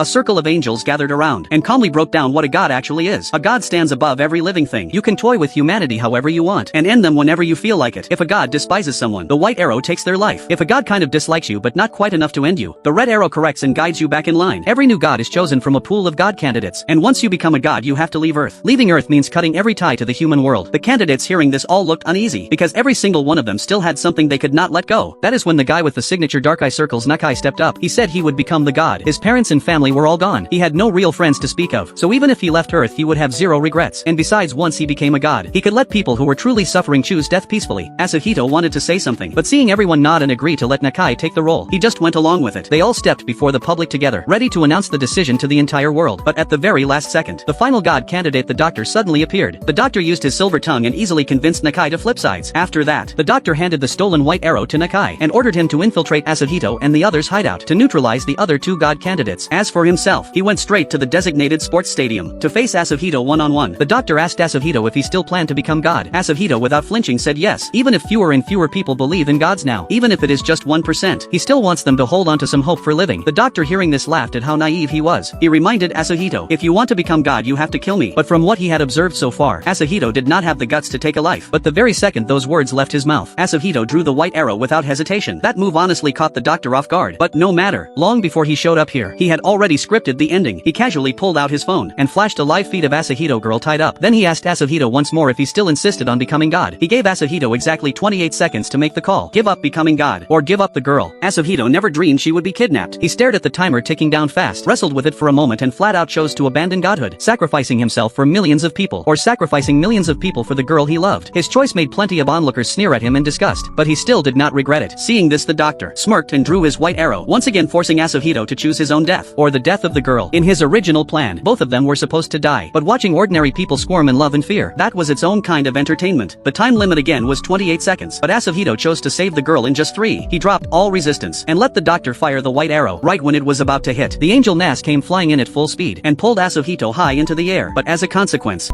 A circle of angels gathered around and calmly broke down what a god actually is. A god stands above every living thing. You can toy with humanity however you want and end them whenever you feel like it. If a god despises someone, the white arrow takes their life. If a god kind of dislikes you but not quite enough to end you, the red arrow corrects and guides you back in line. Every new god is chosen from a pool of god candidates, and once you become a god you have to leave Earth. Leaving Earth means cutting every tie to the human world. The candidates hearing this all looked uneasy, because every single one of them still had something they could not let go. That is when the guy with the signature dark eye circles Nakai stepped up. He said he would become the god. His parents and family were all gone. He had no real friends to speak of, so even if he left Earth he would have zero regrets. And besides, once he became a god, he could let people who were truly suffering choose death peacefully. Asuhito wanted to say something, but seeing everyone nod and agree to let Nakai take the role, he just went along with it. They all stepped before the public together, ready to announce the decision to the entire world. But at the very last second, the final god candidate, the doctor, suddenly appeared. The doctor used his silver tongue and easily convinced Nakai to flip sides. After that, the doctor handed the stolen white arrow to Nakai and ordered him to infiltrate Asuhito and the others' hideout to neutralize the other two god candidates. As for himself, he went straight to the designated sports stadium to face Asuhito one-on-one. The doctor asked Asuhito if he still planned to become god. Asuhito without flinching said yes, even if fewer and fewer people believe in gods now, even if it is just 1%, he still wants them to hold on to some hope for living. The doctor, hearing this, laughed at how naive he was. He reminded Asuhito, if you want to become god you have to kill me. But from what he had observed so far, Asuhito did not have the guts to take a life. But the very second those words left his mouth, Asuhito drew the white arrow without hesitation. That move honestly caught the doctor off guard. But no matter, long before he showed up here, he had already scripted the ending. He casually pulled out his phone and flashed a live feed of Asuhito girl tied up. Then he asked Asuhito once more if he still insisted on becoming god. He gave Asuhito exactly 28 seconds to make the call. Give up becoming god, or give up the girl. Asuhito never dreamed she would be kidnapped. He stared at the timer ticking down fast, wrestled with it for a moment and flat out chose to abandon godhood, sacrificing himself for millions of people, or sacrificing millions of people for the girl he loved. His choice made plenty of onlookers sneer at him in disgust, but he still did not regret it. Seeing this, the doctor smirked and drew his white arrow, once again forcing Asuhito to choose his own death, or the death of the girl. In his original plan, both of them were supposed to die, but watching ordinary people squirm in love and fear, that was its own kind of entertainment. The time limit again was 28 seconds, but Asuhito chose to save the girl in just 3. He dropped all resistance and let the doctor fire the white arrow. Right when it was about to hit, the angel Nas came flying in at full speed and pulled Asuhito high into the air, but as a consequence,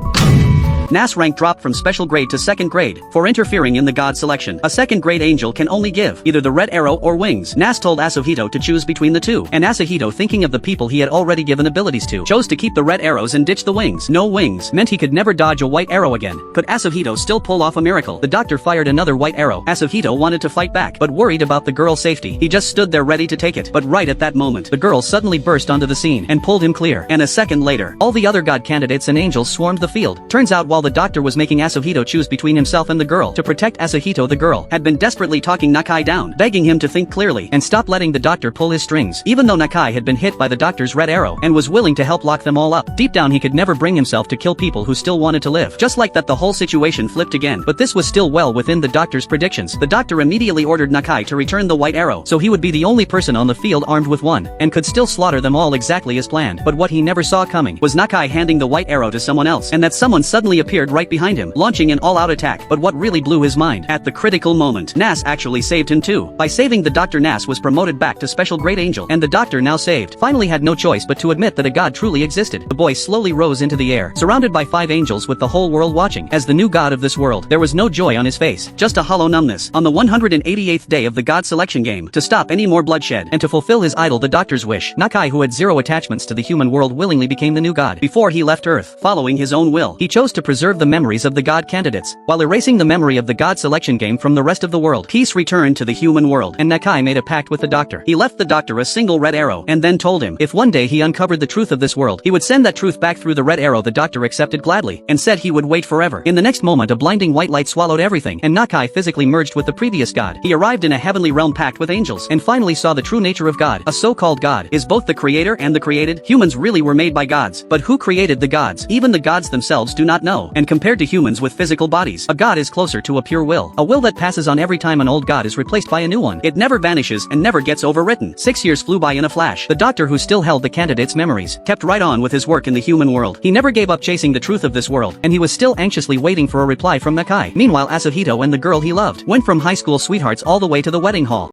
Nas' rank dropped from special grade to second grade for interfering in the god selection. A second grade angel can only give either the red arrow or wings. Nas told Asuhito to choose between the two, and Asuhito, thinking of the people he had already given abilities to, chose to keep the red arrows and ditch the wings. No wings meant he could never dodge a white arrow again. Could Asuhito still pull off a miracle? The doctor fired another white arrow. Asuhito wanted to fight back, but worried about the girl's safety, he just stood there ready to take it. But right at that moment, the girl suddenly burst onto the scene and pulled him clear, and a second later, all the other god candidates and angels swarmed the field. Turns out while the doctor was making Asuhito choose between himself and the girl, to protect Asuhito, the girl had been desperately talking Nakai down, begging him to think clearly and stop letting the doctor pull his strings. Even though Nakai had been hit by the doctor's red arrow and was willing to help lock them all up, deep down he could never bring himself to kill people who still wanted to live. Just like that, the whole situation flipped again, but this was still well within the doctor's predictions. The doctor immediately ordered Nakai to return the white arrow, so he would be the only person on the field armed with one, and could still slaughter them all exactly as planned. But what he never saw coming was Nakai handing the white arrow to someone else, and that someone suddenly appeared right behind him, launching an all-out attack. But what really blew his mind, at the critical moment, Nas actually saved him too. By saving the doctor, Nas was promoted back to special grade angel, and the doctor, now saved, finally had no choice but to admit that a god truly existed. The boy slowly rose into the air, surrounded by 5 angels with the whole world watching. As the new god of this world, there was no joy on his face, just a hollow numbness. On the 188th day of the god selection game, to stop any more bloodshed and to fulfill his idol the doctor's wish, Nakai, who had zero attachments to the human world, willingly became the new god. Before he left Earth, following his own will, he chose to preserve the memories of the god candidates, while erasing the memory of the god selection game from the rest of the world. Peace returned to the human world, and Nakai made a pact with the doctor. He left the doctor a single red arrow, and then told him, if one day he uncovered the truth of this world, he would send that truth back through the red arrow. The doctor accepted gladly, and said he would wait forever. In the next moment, a blinding white light swallowed everything, and Nakai physically merged with the previous god. He arrived in a heavenly realm packed with angels, and finally saw the true nature of God. A so-called god is both the creator and the created. Humans really were made by gods, but who created the gods? Even the gods themselves do not know, and compared to humans with physical bodies, a god is closer to a pure will, a will that passes on every time an old god is replaced by a new one. It never vanishes and never gets overwritten. 6 years flew by in a flash. The doctor, who still held the candidates' memories, kept right on with his work in the human world. He never gave up chasing the truth of this world, and he was still anxiously waiting for a reply from Nakai. Meanwhile, Asuhito and the girl he loved went from high school sweethearts all the way to the wedding hall.